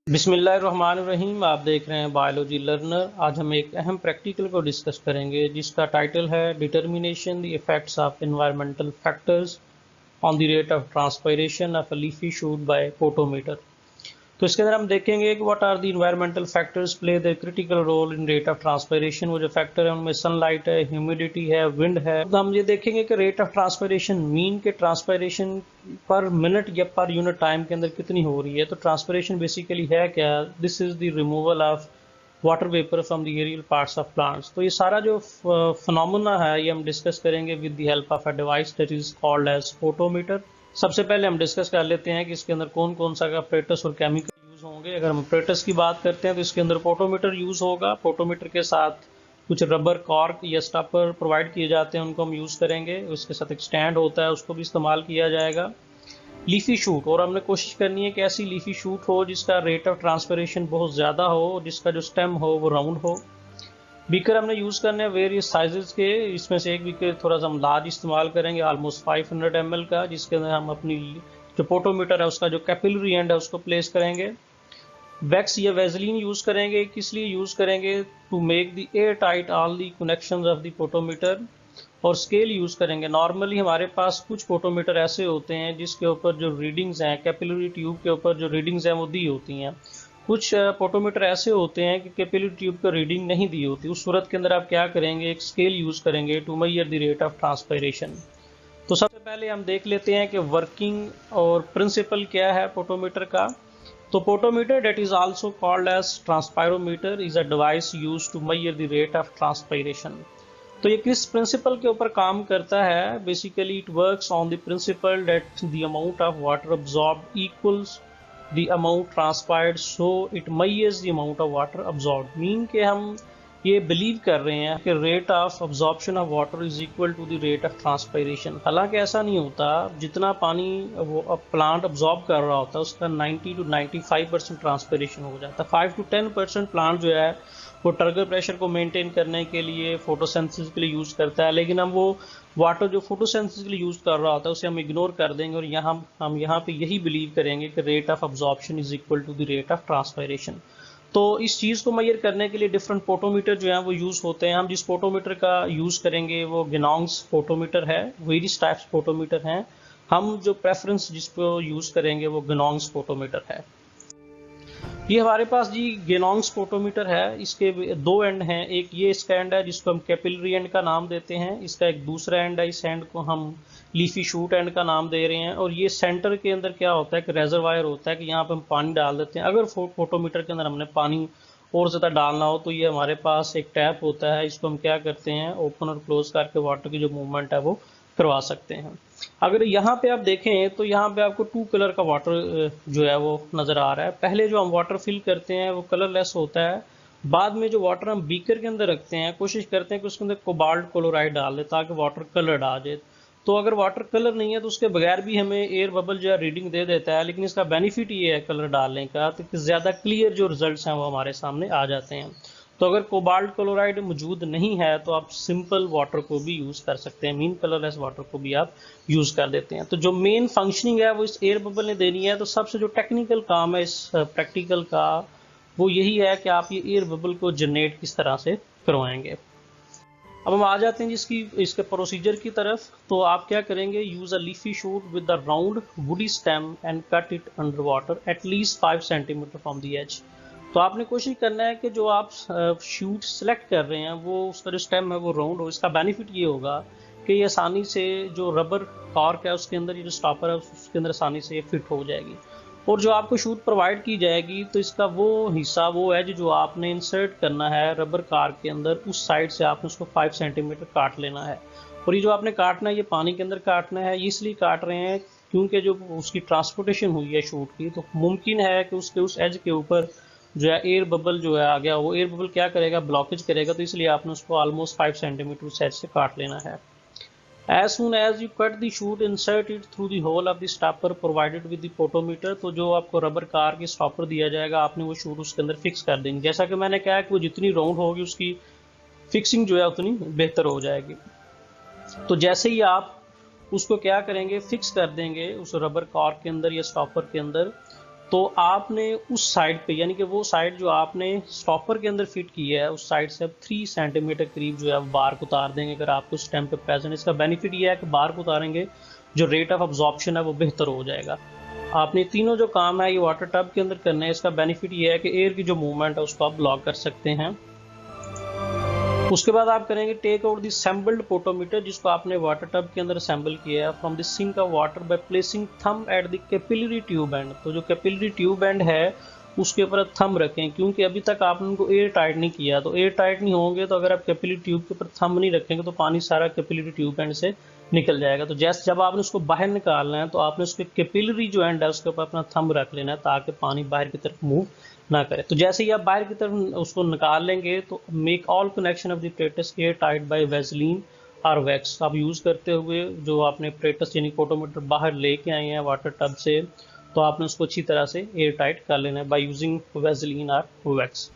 बिस्मिल्लाहिर्रहमानिर्रहीम। आप देख रहे हैं बायोलॉजी लर्नर। आज हम एक अहम प्रैक्टिकल को डिस्कस करेंगे जिसका टाइटल है determination the effects of environmental factors on the rate of transpiration of a leafy shoot by photometer. तो इसके अंदर हम देखेंगे कि what are the environmental factors play the critical role in rate of transpiration. वो जो factor है उनमें सनलाइट है, ह्यूमिडिटी है, विंड है। तो हम ये देखेंगे कि रेट ऑफ ट्रांसपायरेशन मीन के ट्रांसपायरेशन पर मिनट या पर यूनिट टाइम के अंदर कितनी हो रही है। तो ट्रांसपायरेशन बेसिकली है क्या? This is the removal of water vapour from the aerial parts of plants. तो ये सारा जो फिनोमेना है ये हम डिस्कस करेंगे with the help of a device that is called as photometer. सबसे पहले हम डिस्कस कर लेते हैं कि इसके अंदर कौन कौन सा apparatus और केमिकल यूज होंगे। अगर हम apparatus की बात करते हैं तो इसके अंदर फोटोमीटर यूज होगा। फोटोमीटर के साथ कुछ रबर कॉर्क या स्टॉपर प्रोवाइड किए जाते हैं, उनको हम यूज करेंगे। उसके साथ एक स्टैंड होता है, उसको भी इस्तेमाल किया जाएगा। लीफी शूट, और हमने कोशिश करनी है कि ऐसी लीफी शूट हो जिसका रेट ऑफ ट्रांसपिरेशन बहुत ज़्यादा हो, जिसका जो स्टेम हो वो राउंड हो। बीकर हमने यूज़ करने हैं वेरियस साइजेस के। इसमें से एक बीकर थोड़ा सा हम लार्ज इस्तेमाल करेंगे, ऑलमोस्ट 500 ml का, जिसके अंदर हम अपनी जो पोटोमीटर है उसका जो कैपिलरी एंड है उसको प्लेस करेंगे। वैक्स या वेजलिन यूज़ करेंगे। किस लिए यूज़ करेंगे? To make the air tight all the connections of the potometer. और स्केल यूज़ करेंगे। नॉर्मली हमारे पास कुछ फोटोमीटर ऐसे होते हैं जिसके ऊपर जो रीडिंग्स हैं, कैपिलरी ट्यूब के ऊपर जो रीडिंग्स हैं वो दी होती हैं। कुछ फोटोमीटर ऐसे होते हैं कि कैपिलरी ट्यूब पर रीडिंग नहीं दी होती। उस सूरत के अंदर आप क्या करेंगे? एक स्केल यूज़ करेंगे to measure the rate of transpiration. तो सबसे पहले हम देख लेते हैं कि वर्किंग और प्रिंसिपल क्या है फोटोमीटर का। तो photometer that is also called as transpirometer is a device used to measure the rate of transpiration. तो ये किस प्रिंसिपल के ऊपर काम करता है? Basically it works on the principle that the amount of water absorbed equals the amount transpired, so it measures the amount of water absorbed. Mean के हम ये बिलीव कर रहे हैं कि rate of absorption of water is equal to the rate of transpiration. हालांकि ऐसा नहीं होता। जितना पानी वो प्लांट अब्जॉर्ब कर रहा होता है उसका 90 to 95% ट्रांसपायरेशन हो जाता है। 5 to 10% प्लांट जो है वो टर्गर प्रेशर को मेंटेन करने के लिए, फोटोसिंथेसिस के लिए यूज़ करता है। लेकिन हम वो वाटर जो फोटोसिंथेसिस के लिए यूज़ कर रहा होता है उसे हम इग्नोर कर देंगे और हम यहाँ पे यही बिलीव करेंगे कि rate of absorption is equal to the rate of transpiration. तो इस चीज़ को मेजर करने के लिए डिफरेंट फोटोमीटर जो है वो यूज़ होते हैं। हम जिस फोटोमीटर का यूज़ करेंगे वो गेनोंग्स फोटोमीटर है। वेरियस टाइप्स फोटोमीटर हैं। हम जो प्रेफरेंस जिसको यूज़ करेंगे वो गेनोंग्स फोटोमीटर है। ये हमारे पास जी गेनोंग्स फोटोमीटर है। इसके दो एंड हैं। एक ये इसका एंड है जिसको हम कैपिलरी एंड का नाम देते हैं। इसका एक दूसरा एंड है, इस एंड को हम लीफी शूट एंड का नाम दे रहे हैं। और ये सेंटर के अंदर क्या होता है कि रेजरवायर होता है कि यहाँ पे हम पानी डाल देते हैं। अगर फोटोमीटर के अंदर हमने पानी और ज़्यादा डालना हो तो ये हमारे पास एक टैप होता है, इसको हम क्या करते हैं ओपन और क्लोज करके वाटर की जो मूवमेंट है वो करवा सकते हैं। अगर यहाँ पे आप देखें तो यहाँ पे आपको 2 कलर का वाटर जो है वो नज़र आ रहा है। पहले जो हम वाटर फिल करते हैं वो कलरलेस होता है। बाद में जो वाटर हम बीकर के अंदर रखते हैं कोशिश करते हैं कि उसके अंदर कोबाल्ट क्लोराइड डाल दें ताकि वाटर कलर्ड आ जाए। तो अगर वाटर कलर नहीं है तो उसके बगैर भी हमें एयर बबल जो है रीडिंग दे देता है। लेकिन इसका बेनिफिट ये है कलर डालने का तो ज़्यादा क्लियर जो रिजल्ट्स हैं वो हमारे सामने आ जाते हैं। तो अगर कोबाल्ट क्लोराइड मौजूद नहीं है तो आप सिंपल वाटर को भी यूज़ कर सकते हैं, मीन कलरलेस वाटर को भी आप यूज़ कर देते हैं। तो जो मेन फंक्शनिंग है वो इस एयर बबल ने देनी है। तो सबसे जो टेक्निकल काम है इस प्रैक्टिकल का वो यही है कि आप ये एयर बबल को जनरेट किस तरह से करवाएंगे। अब हम आ जाते हैं जिसकी इसके प्रोसीजर की तरफ। तो आप क्या करेंगे? Use a leafy shoot with the round woody stem and cut it under water at least 5 centimetre from the edge. तो आपने कोशिश करना है कि जो आप शूट सेलेक्ट कर रहे हैं वो उसका जो स्टेम है वो राउंड हो। इसका बेनिफिट ये होगा कि ये आसानी से जो रबर कॉर्क है उसके अंदर, ये जो स्टॉपर है उसके अंदर आसानी से ये फिट हो जाएगी। और जो आपको शूट प्रोवाइड की जाएगी तो इसका वो हिस्सा, वो एज जो आपने इंसर्ट करना है रबर कार के अंदर, उस साइड से आपने उसको 5 सेंटीमीटर काट लेना है। और ये जो आपने काटना है ये पानी के अंदर काटना है। ये इसलिए काट रहे हैं क्योंकि जो उसकी ट्रांसपोर्टेशन हुई है शूट की तो मुमकिन है कि उसके उस एज के ऊपर जो है एयर बबल जो है आ गया, वो एयर बबल क्या करेगा? ब्लॉकेज करेगा। तो इसलिए आपने उसको ऑलमोस्ट 5 सेंटीमीटर उस एज से काट लेना है। As soon as you cut the shoot, insert it through the hole of the stopper provided with the photometer। तो जो आपको रबर कार की स्टॉपर दिया जाएगा आपने वो शूट उसके अंदर फिक्स कर देंगे। जैसा कि मैंने कहा कि वो जितनी राउंड होगी उसकी फिक्सिंग जो है उतनी बेहतर हो जाएगी। तो जैसे ही आप उसको क्या करेंगे? फिक्स कर देंगे उस रबर कार के अंदर या स्टॉपर के अंदर। तो आपने उस साइड पे, यानी कि वो साइड जो आपने स्टॉपर के अंदर फिट की है, उस साइड से अब 3 सेंटीमीटर करीब जो है बार को उतार देंगे अगर आपको उस टाइम पे प्रेजेंट। इसका बेनिफिट ये है कि बार को उतारेंगे जो रेट ऑफ अब्जॉर्प्शन है वो बेहतर हो जाएगा। आपने तीनों जो काम है ये वाटर टब के अंदर करने हैं। इसका बेनिफिट ये है कि एयर की जो मूवमेंट है उसको आप ब्लॉक कर सकते हैं। उसके बाद आप करेंगे take out the assembled potometer, जिसको आपने वाटर टब के अंदर असेंबल किया है, from the sink of water by placing thumb at the capillary tube end. तो जो कैपिलरी ट्यूब एंड है उसके ऊपर थंब रखें, क्योंकि अभी तक आपने उनको एयर टाइट नहीं किया। तो एयर टाइट नहीं होंगे तो अगर आप कैपिलरी ट्यूब के ऊपर थंब नहीं रखेंगे तो पानी सारा कैपिलरी ट्यूब एंड से निकल जाएगा। तो जैसे जब आपने उसको बाहर निकालना है तो आपने उसके कैपिलरी जो एंड है उसके ऊपर अपना थंब रख लेना है ताकि पानी बाहर की तरफ मूव ना करे। तो जैसे ही आप बाहर की तरफ उसको निकाल लेंगे तो make all connection of the apparatus air tight by vaseline और वैक्स। आप यूज़ करते हुए जो आपने प्रेटस यानी पोटोमीटर बाहर लेके आए हैं वाटर टब से, तो आपने उसको अच्छी तरह से एयर टाइट कर लेना है बाय यूजिंग वेसलीन और वैक्स।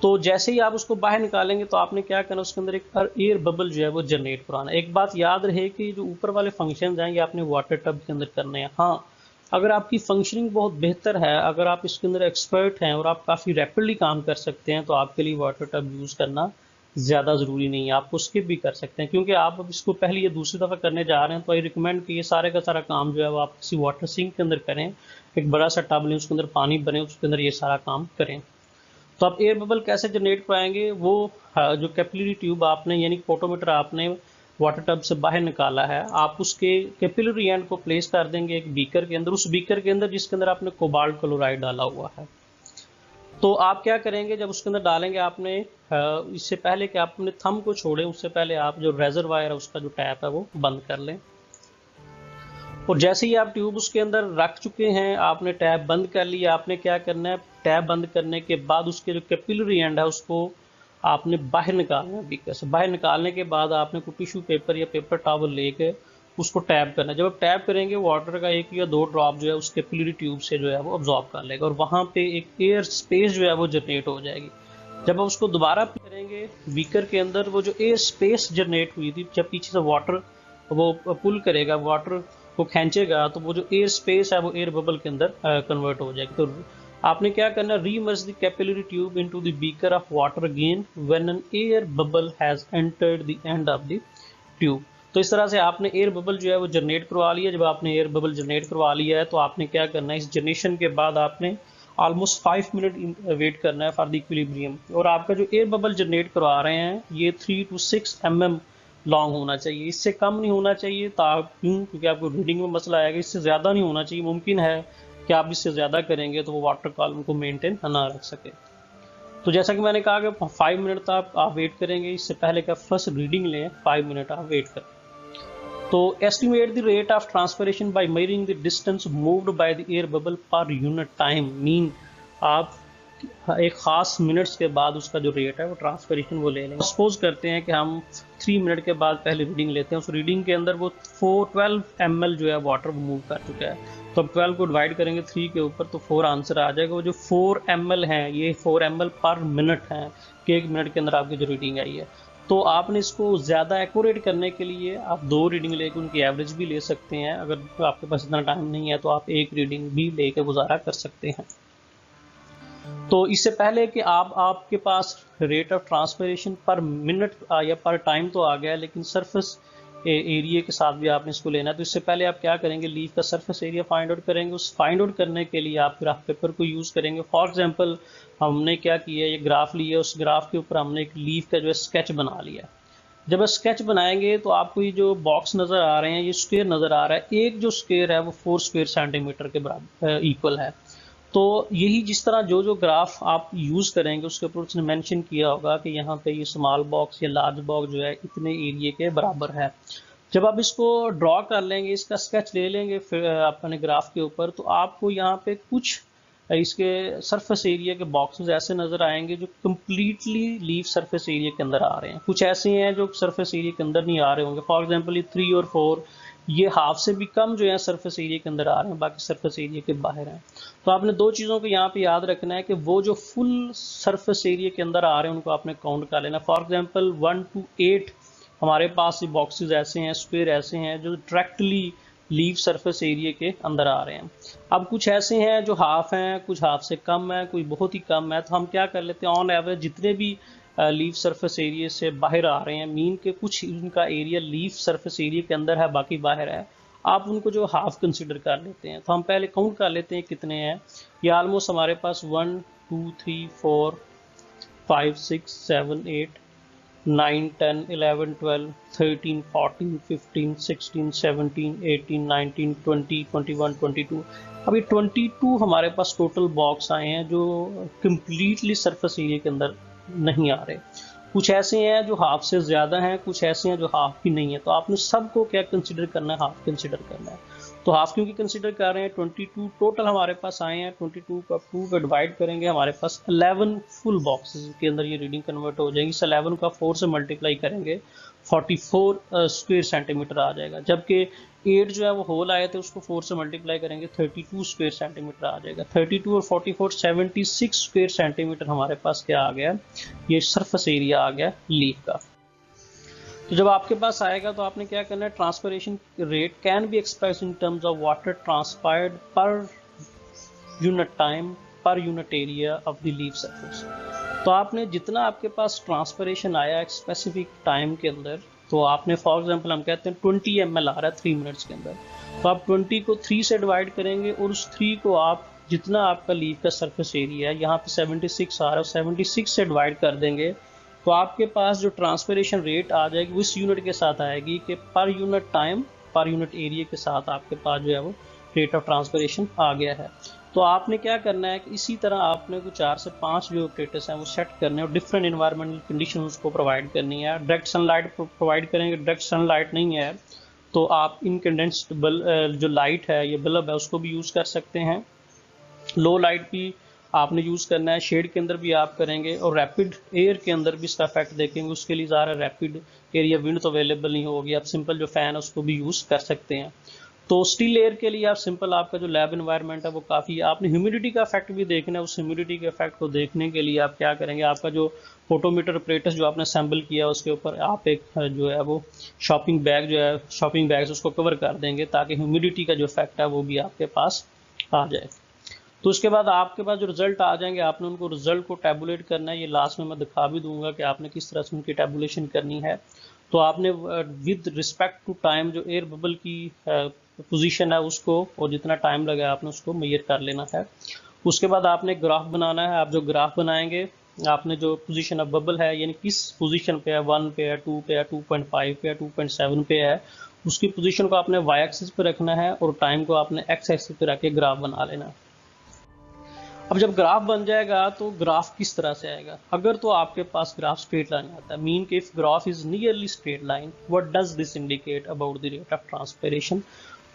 तो जैसे ही आप उसको बाहर निकालेंगे तो आपने क्या करना, उसके अंदर एक एयर बबल जो है वो जनरेट कराना। एक बात याद रहे कि जो ऊपर वाले फंक्शन हैं ये आपने वाटर टब के अंदर करने हैं। हाँ, अगर आपकी फंक्शनिंग बहुत बेहतर है, अगर आप इसके अंदर एक्सपर्ट हैं और आप काफ़ी रैपिडली काम कर सकते हैं तो आपके लिए वाटर टब यूज़ करना ज़्यादा ज़रूरी नहीं है, आप स्किप भी कर सकते हैं। क्योंकि आप अब इसको पहली या दूसरी दफ़ा करने जा रहे हैं तो आई रिकमेंड कि ये सारे का सारा काम जो है वो आप किसी वाटर सिंक के अंदर करें। एक बड़ा सा टब लें, उसके अंदर पानी भरें, उसके अंदर ये सारा काम करें। तो आप एयर बबल कैसे जनरेट कराएंगे, वो जो कैपिलरी ट्यूब आपने यानी पोटोमीटर आपने वाटर टब से बाहर निकाला है, आप उसके कैपिलरी एंड को प्लेस कर देंगे एक बीकर के अंदर, उस बीकर के अंदर जिसके अंदर आपने कोबाल्ट क्लोराइड डाला हुआ है। तो आप क्या करेंगे, जब उसके अंदर डालेंगे आपने इससे पहले कि आप अपने थंब को छोड़ें उससे पहले आप जो रेजरवायर है उसका जो टैप है वो बंद कर लें। और जैसे ही आप ट्यूब उसके अंदर रख चुके हैं, आपने टैप बंद कर लिया, आपने क्या करना है, टैप बंद करने के बाद उसके जो कैपिलरी एंड है उसको आपने बाहर निकालना है बीकर से। बाहर निकालने के बाद आपने कोई टिश्यू पेपर या पेपर टॉवल लेके उसको टैप करना है। जब आप टैप करेंगे वाटर का 1 या 2 ड्रॉप जो है उस कैपिलरी ट्यूब से जो है वो अब्जॉर्ब कर लेगा और वहाँ पे एक एयर स्पेस जो है वो जनरेट हो जाएगी। जब आप उसको दोबारा करेंगे बीकर के अंदर, वो जो एयर स्पेस जनरेट हुई थी, जब पीछे से वाटर वो पुल करेगा, वाटर को खींचेगा, तो वो जो एयर स्पेस है वो एयर बबल के अंदर कन्वर्ट हो जाएगी। तो आपने क्या करना, reimmerse the capillary tube into the beaker of water again when an air bubble has entered the end of the tube. तो इस तरह से आपने एयर बबल जो है वो जनरेट करवा लिया। जब आपने एयर बबल जनरेट करवा लिया है तो आपने क्या करना है, इस जनरेशन के बाद आपने ऑलमोस्ट 5 मिनट वेट करना है फॉर द इक्विलिब्रियम। और आपका जो एयर बबल जनरेट करवा रहे हैं ये 3 to 6 mm लॉन्ग होना चाहिए, इससे कम नहीं होना चाहिए क्योंकि आपको रीडिंग में मसला आएगा। इससे ज़्यादा नहीं होना चाहिए, मुमकिन है कि आप इससे ज़्यादा करेंगे तो वो वाटर कॉलम को मेंटेन ना रख सके। तो जैसा कि मैंने कहा कि 5 मिनट तक आप वेट करेंगे, इससे पहले कि आप फर्स्ट रीडिंग लें 5 मिनट आप वेट करें। तो estimate the rate of transpiration by measuring the distance moved by the air bubble per unit time. Mean आप एक खास मिनट्स के बाद उसका जो रेट है वो ट्रांसपिरेशन वो ले लेंगे। सपोज करते हैं कि हम 3 मिनट के बाद पहले रीडिंग लेते हैं, उस रीडिंग के अंदर वो 12 ml जो है वाटर मूव कर चुका है। तो अब 12 को डिवाइड करेंगे 3 के ऊपर तो 4 आंसर आ जाएगा। वो जो 4 ml हैं ये 4 ml पर मिनट हैं कि 1 मिनट के अंदर आपकी जो रीडिंग आई है। तो आपने इसको ज़्यादा एक्यूरेट करने के लिए आप 2 रीडिंग लेकर उनकी एवरेज भी ले सकते हैं। अगर आपके पास इतना टाइम नहीं है तो आप 1 रीडिंग भी लेकर गुजारा कर सकते हैं। तो इससे पहले कि आपके पास रेट ऑफ ट्रांसपिरेशन पर मिनट या पर टाइम तो आ गया है, लेकिन सरफेस एरिया के साथ भी आपने इसको लेना है। तो इससे पहले आप क्या करेंगे, लीफ का सरफेस एरिया फाइंड आउट करेंगे। उस फाइंड आउट करने के लिए आप ग्राफ पेपर को यूज़ करेंगे। फॉर एग्जांपल हमने क्या किया, ये ग्राफ लिया, उस ग्राफ के ऊपर हमने एक लीफ का जो है स्केच बना लिया। जब आप स्केच बनाएंगे तो आपको ये जो बॉक्स नज़र आ रहे हैं, ये स्क्वायर नज़र आ रहा है। एक जो स्क्वायर है वो 4 स्क्वायर सेंटीमीटर के बराबर इक्वल है। तो यही जिस तरह जो ग्राफ आप यूज़ करेंगे उसके ऊपर उसने मेंशन किया होगा कि यहाँ पे ये स्मॉल बॉक्स या लार्ज बॉक्स जो है इतने एरिया के बराबर है। जब आप इसको ड्रॉ कर लेंगे, इसका स्केच ले लेंगे फिर अपने ग्राफ के ऊपर, तो आपको यहाँ पे कुछ इसके सरफेस एरिया के बॉक्सेस ऐसे नज़र आएंगे जो कम्प्लीटली लीफ सरफेस एरिया के अंदर आ रहे हैं। कुछ ऐसे हैं जो सरफेस एरिया के अंदर नहीं आ रहे होंगे। फॉर एग्जांपल ये 3 और 4 ये हाफ से भी कम जो है सरफेस एरिया के अंदर आ रहे हैं, बाकी सरफेस एरिया के बाहर हैं। तो आपने 2 चीज़ों को यहाँ पे याद रखना है कि वो जो फुल सरफेस एरिया के अंदर आ रहे हैं उनको आपने काउंट कर लेना। फॉर एग्जांपल 1 to 8 हमारे पास ये बॉक्सेस ऐसे हैं, स्क्वायर ऐसे हैं जो डायरेक्टली लीफ सरफेस एरिया के अंदर आ रहे हैं। अब कुछ ऐसे हैं जो हाफ हैं, कुछ हाफ से कम है, कोई बहुत ही कम है। तो हम क्या कर लेते हैं, ऑन एवरेज जितने भी लीफ सरफेस एरिया से बाहर आ रहे हैं, मीन के कुछ उनका एरिया लीफ सरफेस एरिया के अंदर है, बाकी बाहर है, आप उनको जो हाफ कंसिडर कर लेते हैं। तो हम पहले काउंट कर लेते हैं कितने हैं। ये ऑलमोस्ट हमारे पास 1 2 3 4 5 6 7 8 9 10 11 12 13 14 15 16 17 18 19 20 21 22। अभी 22 हमारे पास टोटल बॉक्स आए हैं जो कंप्लीटली सरफेस एरिया के अंदर नहीं आ रहे। कुछ ऐसे हैं जो हाफ से ज़्यादा हैं, कुछ ऐसे हैं जो हाफ भी नहीं है। तो आपने सबको क्या कंसिडर करना है, हाफ कंसिडर करना है। तो हाफ क्योंकि कंसिडर कर रहे हैं, 22 टोटल हमारे पास आए हैं। 22 को 2 पे डिवाइड करेंगे, हमारे पास 11 फुल बॉक्सेस के अंदर ये रीडिंग कन्वर्ट हो जाएगी। इस 11 का 4 से मल्टीप्लाई करेंगे, 44 स्क्वायर सेंटीमीटर आ जाएगा। जबकि 8 जो है वो होल आए थे, उसको 4 से मल्टीप्लाई करेंगे, 32 स्क्वायर सेंटीमीटर आ जाएगा। 32 और 44 76 स्क्वायर सेंटीमीटर हमारे पास क्या आ गया, ये सरफेस एरिया आ गया लीफ का। तो जब आपके पास आएगा तो आपने क्या करना है, transpiration rate can be express in terms of water transpired per unit time per unit area of the leaf surface. तो आपने जितना आपके पास ट्रांसपिरेशन आया एक स्पेसिफिक टाइम के अंदर, तो आपने फॉर एग्जांपल हम कहते हैं 20 ml आ रहा है 3 मिनट्स के अंदर, तो आप 20 को 3 से डिवाइड करेंगे और उस 3 को आप जितना आपका लीफ का सरफेस एरिया है, यहाँ पे 76 आ रहा है, 76 से डिवाइड कर देंगे, तो आपके पास जो ट्रांसपिरेशन रेट आ जाएगी वो इस यूनिट के साथ आएगी कि per unit time per unit area के साथ आपके पास जो है वो रेट ऑफ ट्रांसपिरेशन आ गया है। तो आपने क्या करना है कि इसी तरह आपने कुछ 4 से 5 जो ऑपरेटर्स हैं वो सेट करने और डिफरेंट इन्वायरमेंटल कंडीशन उसको प्रोवाइड करनी है। डायरेक्ट सनलाइट प्रोवाइड करेंगे, डायरेक्ट सनलाइट नहीं है तो आप इनकंडेंस्ड जो लाइट है, ये बल्ब है, उसको भी यूज़ कर सकते हैं। लो लाइट भी आपने यूज़ करना है, शेड के अंदर भी आप करेंगे और रैपिड एयर के अंदर भी इसका इफेक्ट देखेंगे। उसके लिए ज़्यादा रैपिड एरिया विंड तो अवेलेबल नहीं होगी, आप सिंपल जो फ़ैन है उसको भी यूज़ कर सकते हैं। तो स्टिल एयर के लिए आप सिंपल आपका जो लैब इन्वायरमेंट है वो काफ़ी, आपने ह्यूमिडिटी का इफेक्ट भी देखना है। उस ह्यूमिडिटी के इफेक्ट को देखने के लिए आप क्या करेंगे, आपका जो फोटोमीटर ऑपरेटस जो आपने असेंबल किया उसके ऊपर आप एक जो है वो शॉपिंग बैग जो है, शॉपिंग बैग उसको कवर कर देंगे ताकि ह्यूमिडिटी का जो इफेक्ट है वो भी आपके पास आ जाए। तो उसके बाद आपके पास जो रिजल्ट आ जाएंगे, आपने उनको रिजल्ट को टैबुलेट करना है। ये लास्ट में मैं दिखा भी दूंगा कि आपने किस तरह से उनकी टैबुलेशन करनी है। तो आपने विद रिस्पेक्ट टू टाइम जो एयर बबल की पोजीशन है उसको और जितना टाइम लगा आपने उसको मेजर कर लेना है। उसके बाद आपने ग्राफ बनाना है। आप जो ग्राफ बनाएंगे, आपने जो पोजीशन ऑफ बबल है यानी किस पोजीशन पे है, 1 पे है, 2 पे है, 2.5 पे है, 2.7 पे है, उसकी पोजीशन को आपने वाई एक्सिस पे रखना है और टाइम को आपने एक्स एक्सिस पे रख के ग्राफ बना लेना है। अब जब ग्राफ बन जाएगा तो ग्राफ किस तरह से आएगा, अगर तो आपके पास ग्राफ स्ट्रेट लाइन आता है, मीन के if graph is nearly straight line, what does this indicate about the rate of transpiration.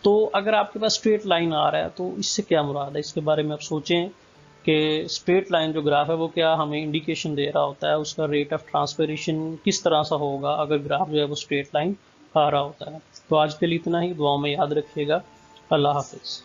तो अगर आपके पास स्ट्रेट लाइन आ रहा है तो इससे क्या मुराद है, इसके बारे में आप सोचें कि स्ट्रेट लाइन जो ग्राफ है वो क्या हमें इंडिकेशन दे रहा होता है, उसका रेट ऑफ ट्रांसपिरेशन किस तरह से होगा अगर ग्राफ जो है वो स्ट्रेट लाइन आ रहा होता है। तो आज के लिए इतना ही, दुआ में याद रखिएगा। अल्लाह हाफिज़।